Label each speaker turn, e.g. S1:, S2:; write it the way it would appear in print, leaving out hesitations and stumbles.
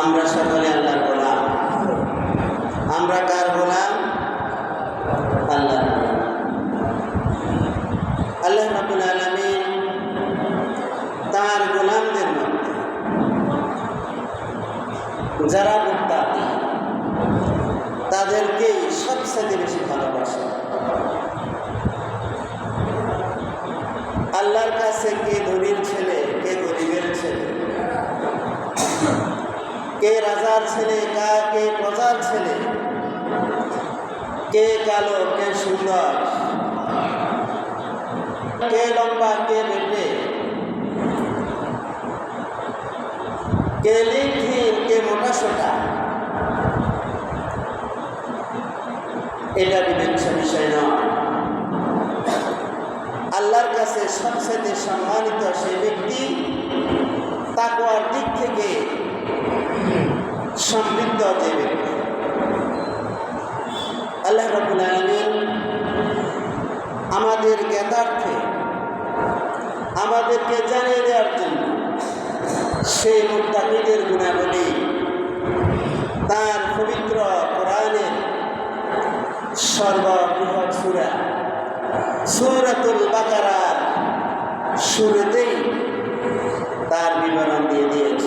S1: আমরা সকলে আল্লাহর গোলাম। আমরা কার গোলাম? আল্লাহর গোলাম। আল্লাহ রাব্বুল আলামিন তার গোলামদের মধ্যে যারা মুত্তাকি তাদেরকেই সবচেয়ে বেশি ভালোবাসে। আল্লাহর কাছে কে ধনীর ছেলে, কে গরিবের ছেলে, কে রাজার ছেলে, কে প্রজার ছেলে, কে কালো, কে সুন্দর, কে লম্বা, কে বেটে, কে লিঙ্গহীন, কে মোটাসোটা, এটা বিবেচ্য বিষয় নয়। আল্লাহর কাছে সবচেয়ে সম্মানিত সেই ব্যক্তি তাকওয়ার দিক থেকে সমৃদ্ধ যে ব্যক্তি। আল্লাহ রাব্বুল আলামিন আমাদের জ্ঞাতার্থে আমাদেরকে জানিয়ে দেওয়ার জন্য সেই মুত্তাকিদের গুণাবলী তার পবিত্র কোরআনের সর্ববৃহৎ সূরা সূরাতুল বাকারার শুরুতেই তার বিবরণ দিয়ে দিয়েছে।